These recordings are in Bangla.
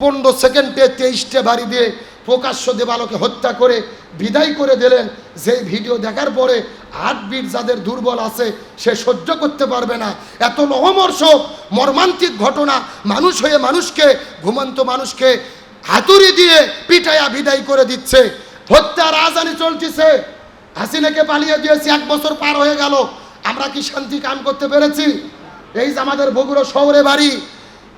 15 সেকেন্ডে 23টে বাড়ি দিয়ে প্রকাশ্য দেবালোকে হত্যা করে বিদায় করে দিলেন। যে ভিডিও দেখার পরে হার্টবিট যাদের দুর্বল আছে সে সহ্য করতে পারবে না। এত লোহমর্ষক মর্মান্তিক ঘটনা, মানুষ হয়ে মানুষকে, ঘুমন্ত মানুষকে হাতুড়ি দিয়ে পিটাইয়া বিদায় করে দিচ্ছে। হত্যা রাজধানী চলতেছে। হাসিনাকে পালিয়ে দিয়েছি, 1 বছর পার হয়ে গেল। আমরা কি শান্তি কাম করতে পেরেছি? এই যে আমাদের বগুড়া শহরে বাড়ি,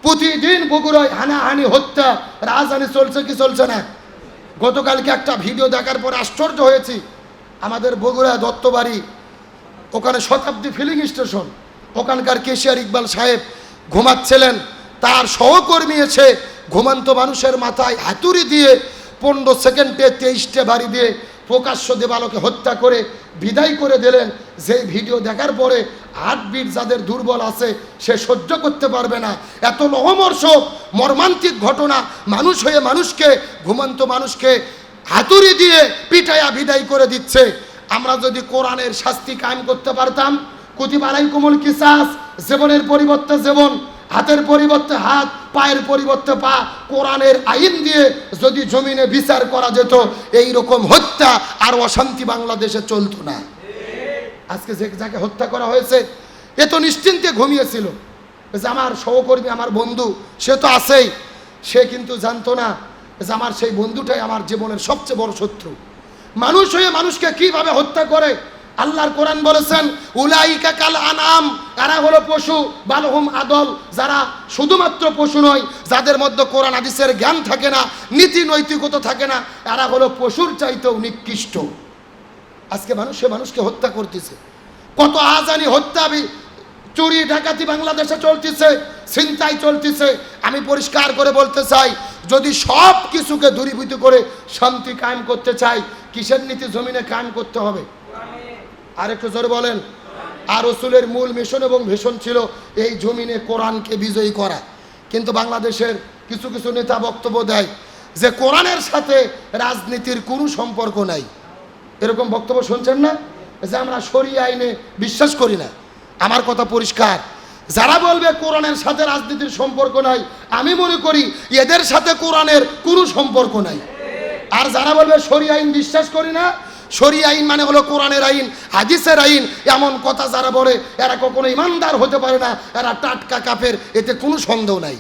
প্রতিদিন বগুড়ায় হানাহানি হত্যা রাজধানী চলছে কি চলছে না? গতকালকে একটা ভিডিও দেখার পর আশ্চর্য হয়েছি। আমাদের বগুড়া দত্তবাড়ি, ওখানে শতাব্দী ফিলিং স্টেশন, ওখানকার কেশিয়ার ইকবাল সাহেব ঘুমাচ্ছিলেন। তার সহকর্মী এসে ঘুমন্ত মানুষের মাথায় হাতুড়ি দিয়ে 15 সেকেন্ডে 23টে বাড়ি দিয়ে প্রকাশ্য দেবালোকে হত্যা করে বিদায় করে দিলেন। যে ভিডিও দেখার পরে হার্টবিট যাদের দুর্বল আছে সে সহ্য করতে পারবে না। এত লোহমর্ষক মর্মান্তিক ঘটনা, মানুষ হয়ে মানুষকে, ঘুমন্ত মানুষকে হাতুড়ি দিয়ে পিটাইয়া বিদায় করে দিচ্ছে। আমরা যদি কোরআনের শাস্তি কায়েম করতে পারতাম, কুতিবা আলাইকুমুল কিসাস, জীবনের পরিবর্তে জীবন, হাতের পরিবর্তে হাত, পায়ের পরিবর্তে পা, কোরআনের আইন দিয়ে যদি জমিনে বিচার করা যেত, এই রকম হত্যা আর অশান্তি বাংলাদেশে চলতো না। আজকে যে যাকে হত্যা করা হয়েছে এ তো নিশ্চিন্তে ঘুমিয়েছিল। যে আমার সহকর্মী, আমার বন্ধু, সে তো আছেই, সে কিন্তু জানতো না যে আমার সেই বন্ধুটাই আমার জীবনের সবচেয়ে বড় শত্রু। মানুষ হয়ে মানুষকে কিভাবে হত্যা করে। আল্লাহর কোরআন বলেছেন উলাইকা কাল আনাম, এরা হলো পশু, বালহুম আদল, যারা শুধুমাত্র পশু নয়, যাদের মধ্যে কোরআন হাদিসের জ্ঞান থাকে না, নীতি নৈতিকতা থাকে না, এরা হলো পশুর চাইতেও নিকৃষ্ট। আজকে মানুষে মানুষকে হত্যা করতেছে। কত আজানি হত্যা, চুরি ডাকাতি বাংলাদেশে চলতেছে, ছিনতাই চলতেছে। আমি পরিষ্কার করে বলতে চাই, যদি সব কিছুকে দূরীভূত করে শান্তি কায়েম করতে চাই, কিসের নীতি জমিনে কায়েম করতে হবে? আর একটু জোরে বলেন। আর রাসূলের মূল মিশন এবং ভিশন ছিল এই জমিনে কোরআনকে বিজয়ী করা। কিন্তু বাংলাদেশের কিছু কিছু নেতা বক্তব্য দেয় যে কোরআনের সাথে রাজনীতির কোনো সম্পর্ক নাই। এরকম বক্তব্য শুনছেন না? যে আমরা শরিয়া আইনে বিশ্বাস করি না। আমার কথা পরিষ্কার, যারা বলবে কোরআনের সাথে রাজনীতির সম্পর্ক নাই, আমি মনে করি এদের সাথে কোরআনের কোনো সম্পর্ক নাই। আর যারা বলবে শরিয়া আইন বিশ্বাস করি না, শরিয়া আইন মানে হলো কোরআনের আইন, হাদিসের আইন, এমন কথা যারা বলে এরা কখনো ইমানদার হতে পারে না, এরা টাটকা কাফের, এতে কোনো সন্দেহ নাই।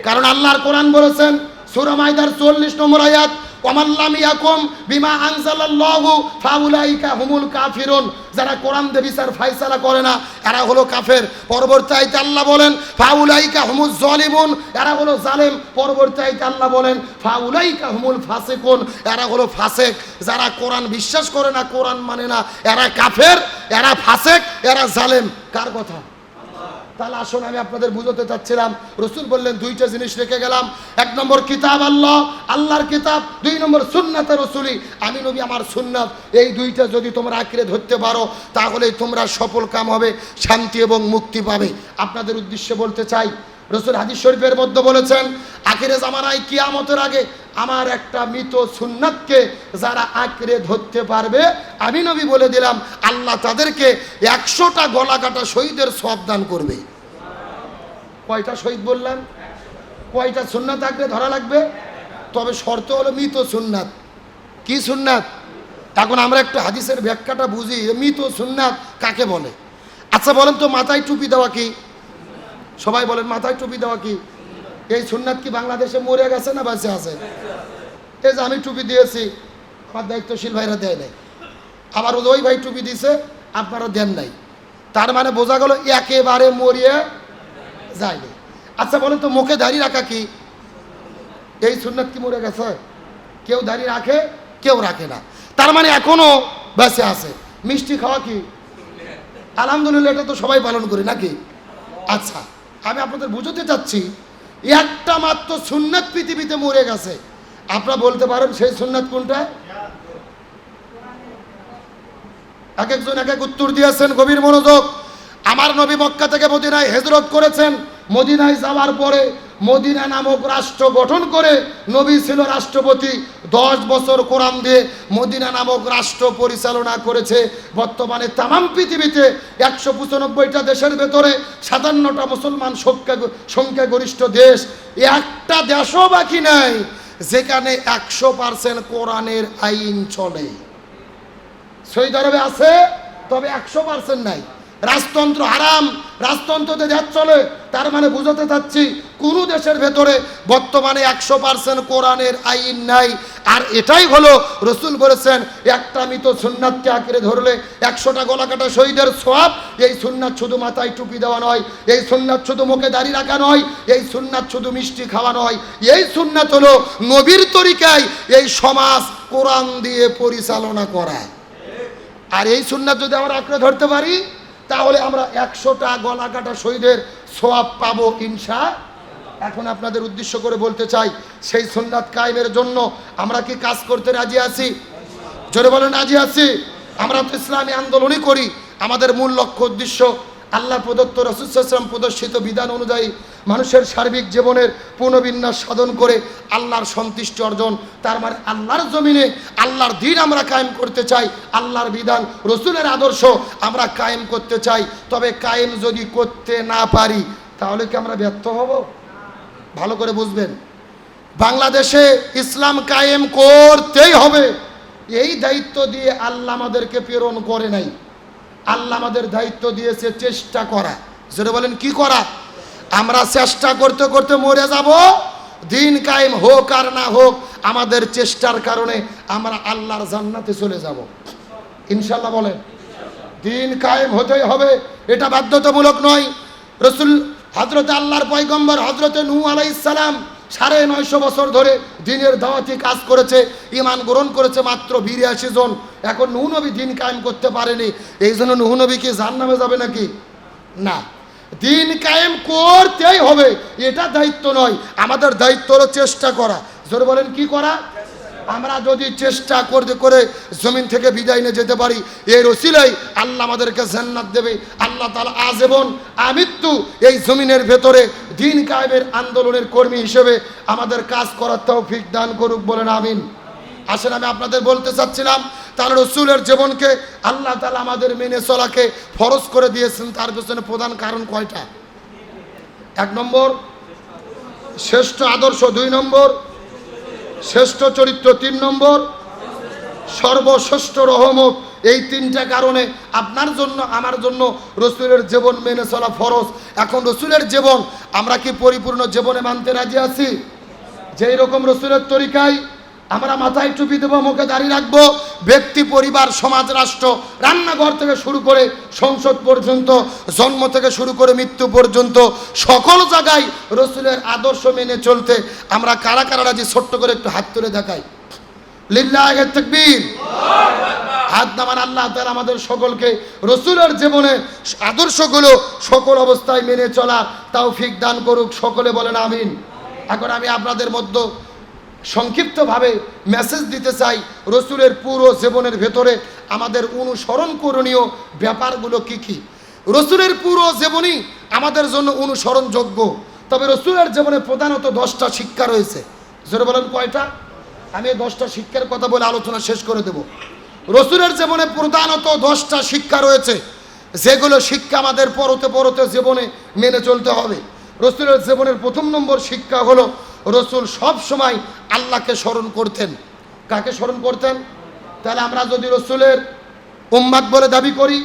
কারণ আল্লাহর কোরআন বলেছেন সূরা মাইদার 44 নম্বর আয়াত, ওয়ামান লাম ইয়াকুম বিমা আনজালাল্লাহু ফাউলাইকা হুমুল কাফিরুন, যারা কোরআন দিয়ে বিচার ফায়সালা করে না এরা হলো কাফের। পরবর্তী আয়াতে আল্লাহ বলেন ফাউলাইকা হুমুজ জালিমুন, এরা হলো জালেম। পরবর্তী আয়াতে আল্লাহ বলেন ফাউলাইকা হুমুল ফাসিকুন, এরা হলো ফাসেক। যারা কোরআন বিশ্বাস করে না, কোরআন মানে না, এরা কাফের, এরা ফাসেক, এরা জালেম। কার কথা? তাহলে আসুন, আমি আপনাদের বুঝাতে চাচ্ছিলাম, রসুল বললেন 2টা জিনিস রেখে গেলাম। 1 নম্বর কিতাব আল্লাহ, আল্লাহর কিতাব। 2 নম্বর সুন্নাতে রসুলি, আমি নবী আমার সুন্নাত। এই 2টা যদি তোমরা আঁকড়ে ধরতে পারো তাহলেই তোমরা সফল কাম হবে, শান্তি এবং মুক্তি পাবে। আপনাদের উদ্দেশ্যে বলতে চাই, রসুল হাদিস শরীফের মধ্যে বলেছেন আখিরে জামানায় কিয়ামতের আগে আমার একটা মৃত সুন্নাতকে যারা আঁকড়ে ধরতে পারবে, আমি নবী বলে দিলাম আল্লাহ তাদেরকে 100টা গলা কাটা শহীদের সওয়াব দান করবে। কয়টা শহীদ বললাম? কয়টা সুন্নাত আঁকড়ে ধরা লাগবে? তবে শর্ত হলো মৃত সুন্নাত। কি সুন্নাত? এখন আমরা একটু হাদিসের ব্যাখ্যাটা বুঝি, মৃত সুন্নাত কাকে বলে। আচ্ছা বলেন তো, মাথায় টুপি দেওয়া কি? সবাই বলেন মাথায় টুপি দেওয়া কি? এই সুন্নাত কি বাংলাদেশে মরে গেছে না বেঁচে আছে? এই যে আমি টুপি দিয়েছি, আমার দায়িত্বশীল ভাইরা দেয় নাই, আবার ওই ভাই টুপি দিছে, আপনারা দেন নাই, তার মানে বোঝা গেল একেবারে মরিয়ে যায়নি। আচ্ছা বলেন তো, মুখে দাড়ি রাখা কি? এই সুন্নাত কি মরে গেছে? কেউ দাড়ি রাখে, কেউ রাখে না, তার মানে এখনো বেঁচে আছে। মিষ্টি খাওয়া কি? আলহামদুলিল্লাহ, এটা তো সবাই পালন করি নাকি? আচ্ছা, আমি আপনাদের বুঝতে চাচ্ছি, একটা মাত্র সুন্নাত পৃথিবীতে মরে গেছে। আপনারা বলতে পারেন সেই সুন্নাত কোনটা? এক একজন এক এক উত্তর দিয়েছেন, গভীর মনোযোগ। আমার নবী মক্কা থেকে মদিনায় হিজরত করেছেন। মদিনায় যাওয়ার পরে মদিনা নামক রাষ্ট্র গঠন করে, নবী ছিল রাষ্ট্রপতি, 10 বছর কোরআন দিয়ে মদিনা নামক রাষ্ট্র পরিচালনা করেছে। বর্তমানে তামাম পৃথিবীতে 195টা দেশের ভেতরে 57টা মুসলমান সংখ্যাগরিষ্ঠ দেশ, একটা দেশও বাকি নাই যেখানে 100% কোরআনের আইন চলে। সৌদি আরবে আছে, তবে 100% নাই। রাজতন্ত্র হারাম, রাজতন্ত্রতে দেশ চলে। তার মানে বুঝাতে চাচ্ছি কোনো দেশের ভেতরে বর্তমানে 100% কোরআনের আইন নাই। আর এটাই হলো রসুল বলেছেন, একটা মৃত সুন্নাতকে আঁকড়ে ধরলে 100টা গলা কাটা শহীদের সওয়াব। এই সুন্নাত শুধু মাথায় টুপি দেওয়া নয়, এই সুন্নাত শুধু মুখে দাড়ি রাখা নয়, এই সুন্নাত শুধু মিষ্টি খাওয়া নয়, এই সুন্নাত হলো নবীর তরিকায় এই সমাজ কোরআন দিয়ে পরিচালনা করা। আর এই সুন্নাত যদি আমরা আঁকড়ে ধরতে পারি, তাহলে আমরা 100টা গলা কাটা শহীদের সওয়াব পাবো ইনশাআল্লাহ। এখন আপনাদের উদ্দেশ্য করে বলতে চাই, সেই সুন্নাত কায়েমের জন্য আমরা কি কাজ করতে রাজি আছি? জোরে বলেন রাজি আছি। আমরা তো ইসলামী আন্দোলনই করি। আমাদের মূল লক্ষ্য উদ্দেশ্য আল্লাহ প্রদত্ত, রাসূল সাল্লাল্লাহু আলাইহি ওয়াসাল্লাম প্রদর্শিত বিধান অনুযায়ী মানুষের সার্বিক জীবনের পুনর্বিন্যাস সাধন করে আল্লাহর সন্তুষ্টি অর্জন। তার মানে আল্লাহর জমিনে আল্লাহর দ্বীন আমরা কায়েম করতে চাই, আল্লাহর বিধান রসুলের আদর্শ আমরা কায়েম করতে চাই। তবে কায়েম যদি করতে না পারি, তাহলে কি আমরা ব্যর্থ হব? ভালো করে বুঝবেন, বাংলাদেশে ইসলাম কায়েম করতেই হবে। এই দায়িত্ব দিয়ে আল্লাহ আমাদেরকে প্রেরণ করে নাই। আল্লাহ আমাদের দায়িত্ব দিয়েছে চেষ্টা করা। যেটা বলেন কি করা? আমরা চেষ্টা করতে করতে মরে যাব। দিন কায়েম হোক আর না হোক, আমাদের চেষ্টার কারণে আমরা আল্লাহর জান্নাতে চলে যাব ইনশাআল্লাহ। বলেন দিন কায়েম হতেই হবে, এটা বাধ্যতামূলক নয়। রসুল হযরত আল্লাহর পয়গম্বর হযরত নূহ আলাইহিস সালাম 950 বছর ধরে দ্বীনের দাওয়াতি কাজ করেছে, ঈমান গ্রহণ করেছে মাত্র 82 জন। এখন নূহ নবী দ্বীন কায়েম করতে পারেনি, এই জন্য নূহ নবী কি জাহান্নামে যাবে নাকি? না, দ্বীন কায়েম করতেই হবে, এটা দায়িত্ব নয়। আমাদের দায়িত্ব হলো চেষ্টা করা। জোরে বলেন কি করা? আমরা যদি চেষ্টা করতে করে জমিন থেকে বিদায় নিয়ে যেতে পারি, এর ওসিলায় আল্লাহ আমাদেরকে জান্নাত দেবে। আল্লাহ তাআলা আজীবন আমৃত্যু এই জমিনের ভেতরে দ্বীন কায়েমের আন্দোলনের কর্মী হিসেবে আমাদের কাজ করার তৌফিক দান করুক। বলেন আমিন। আসলে আমি আপনাদের বলতে চাচ্ছিলাম, তাহলে রসুলের জীবনকে আল্লাহ তাআলা আমাদের মেনে চলাকে ফরজ করে দিয়েছেন। তার পেছনে প্রধান কারণ কয়টা? 1 নম্বর শ্রেষ্ঠ আদর্শ, 2 নম্বর শ্রেষ্ঠ চরিত্র, 3 নম্বর সর্বশ্রেষ্ঠ রহমত। এই 3টা কারণে আপনার জন্য আমার জন্য রসুলের জীবন মেনে চলা ফরজ। এখন রসুলের জীবন আমরা কি পরিপূর্ণ জীবনে মানতে রাজি আছি? যেই রকম রসুলের তরিকায় আমরা মাথায় টুপি দেবো, মুখে দাড়ি রাখবো, ব্যক্তি, পরিবার, সমাজ, রাষ্ট্র, রান্নাঘর থেকে শুরু করে সংসদ পর্যন্ত, জন্ম থেকে শুরু করে মৃত্যু পর্যন্ত সকল জায়গায় রসুলের আদর্শ মেনে চলতে আমরা কারা কারা রাজি? ছোট্ট করে একটু হাত তুলে দেখাই। লিল্লাহি তাকবীর। হাত নামান। আল্লাহ তাআলা আমাদের সকলকে রসুলের জীবনে আদর্শগুলো সকল অবস্থায় মেনে চলা তৌফিক দান করুক। সকলে বলেন আমিন। এখন আমি আপনাদের মধ্যে সংক্ষিপ্তভাবে মেসেজ দিতে চাই, রসুলের পুরো জীবনের ভেতরে আমাদের অনুসরণ করণীয় ব্যাপারগুলো কি কি। রসুলের পুরো জীবনই আমাদের জন্য অনুসরণযোগ্য, তবে রসুলের জীবনে প্রধানত 10টা শিক্ষা রয়েছে। জোরে বলেন কয়টা? আমি 10টা শিক্ষার কথা বলে আলোচনা শেষ করে দেব। রসুলের জীবনে প্রধানত 10টা শিক্ষা রয়েছে, যেগুলো শিক্ষা আমাদের পরতে পরতে জীবনে মেনে চলতে হবে। রসুলের জীবনের 1 নম্বর শিক্ষা হলো, রসুল সব সময় আল্লাহকে স্মরণ করতেন। কাকে স্মরণ করতেন? তাহলে আমরা যদি রসুলের উম্মাত বলে দাবি করি,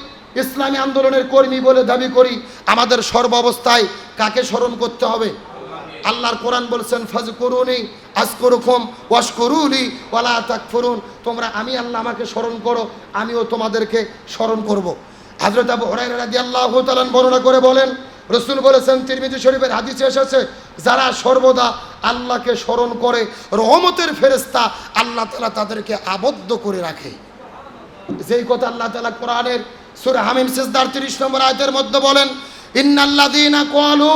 ইসলামী আন্দোলনের কর্মী বলে দাবি করি, আমাদের সর্বাবস্থায় কাকে স্মরণ করতে হবে? আল্লাহর কোরআন বলছেন, ফাজকুরুনি আযকুরুকুম ওয়াশকুরুলি ওয়ালা তাকফুরুন। তোমরা আমি আল্লাহ আমাকে স্মরণ করো, আমিও তোমাদেরকে স্মরণ করব। হযরত আবু হুরায়রা রাদিয়াল্লাহু তাআলা বর্ণনা করে বলেন, রসুল বলেছেন, তিরমিজি শরীফের হাদিসে এসেছে, যারা সর্বদা আল্লাহকে স্মরণ করে, রহমতের ফেরেশতা আল্লাহ তাআলা তাদেরকে আবদ্ধ করে রাখে। যেই কথা আল্লাহ তাআলা কোরআনের সূরা হামিম সিজদার 30 নম্বর আয়াতের মধ্যে বলেন, ইন্নাল্লাযীনা ক্বালু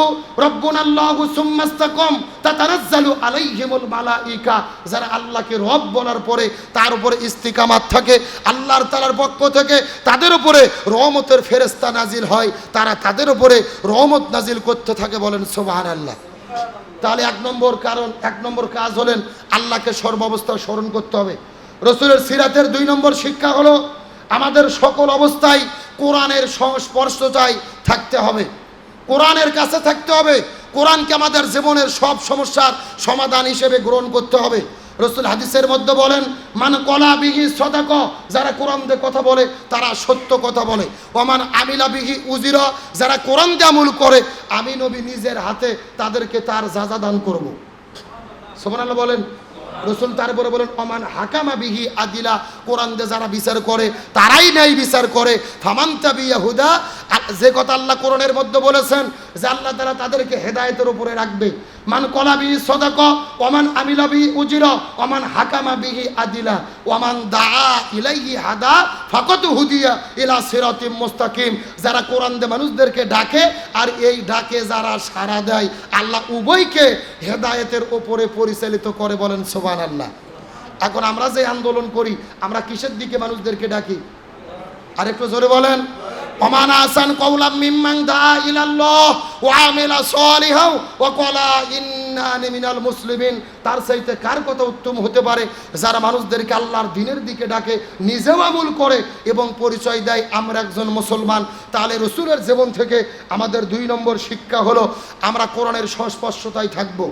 রাব্বুনাল্লাহু সুম্মা ইসতাকাম তাতানাজ্জালু আলাইহিমুল মালাইকা। যারা আল্লাহকে রব বলার পরে তার উপরে ইস্তিকামাত থাকে, আল্লাহর তাআলার পক্ষ থেকে তাদের উপরে রহমতের ফেরেশতা নাজিল হয়, তারা তাদের উপরে রহমত নাজিল করতে থাকে। বলেন সুবহানাল্লাহ। তাহলে এক নম্বর কাজ হলেন আল্লাহকে সর্বাবস্থায় স্মরণ করতে হবে। রসুলের সিরাতের 2 নম্বর শিক্ষা হলো আমাদের সকল অবস্থায় কোরআনের সংস্পর্শতায় থাকতে হবে, কোরআনের কাছে থাকতে হবে, কোরআনকে আমাদের জীবনের সব সমস্যার সমাধান হিসেবে গ্রহণ করতে হবে। রসুল হাদিসের মধ্যে বলেন, মান কলা বিহি সদাক, যারা কোরআন দিয়ে কথা বলে তারা সত্য কথা বলে। ওমান আমিলা বিহি উজিরা, যারা কোরআন দিয়ে আমল করে আমি নবী নিজের হাতে তাদেরকে তার যাজা দান করব। সুবহানাল্লাহ বলেন। রসুল তারপরে বলেন, ওমান হাকামা বিহি আদিলা, কোরআন দিয়ে যারা বিচার করে তারাই ন্যায় বিচার করে। ফামান তাবিয়া হুদা, যে কথা আল্লাহ কোরআনের মধ্যে বলেছেন যে আল্লাহ তারা তাদেরকে হেদায়েতের উপরে রাখবে। মান কলা বিহি সদাক, ওমান আমিলা বিহি উজিরা, ওমান হাকামা বিহি আদিলা, ওমান দাআ ইলাইহি হাদা ফাকাত হুদিয়া ইলা সিরাতিম মুস্তাকিম। যারা কোরআন দিয়ে মানুষদেরকে ডাকে আর এই ডাকে যারা সাড়া দেয় আল্লাহ উভয়কে হেদায়েতের উপরে পরিচালিত করে। বলেন সুবহানাল্লাহ। এখন আমরা যে আন্দোলন করি আমরা কিসের দিকে মানুষদেরকে ডাকি? আর একটু জোরে বলেন। ওমান আহসান কওলাম মিম্মান দাআ ইলাল্লাহ ওয়া আমিলা সালিহাও ওয়া ক্বালা ইন্নানি মিনাল মুসলিমিন। তার চাইতে কার কথা উত্তম হতে পারে যারা মানুষদেরকে আল্লাহর দ্বীনের দিকে ডাকে, নিজেও আমল করে এবং পরিচয় দেয় আমরা একজন মুসলমান। তাহলে রসুলের জীবন থেকে আমাদের 2 নম্বর শিক্ষা হলো আমরা কোরআনের সংস্পর্শতায় থাকবো।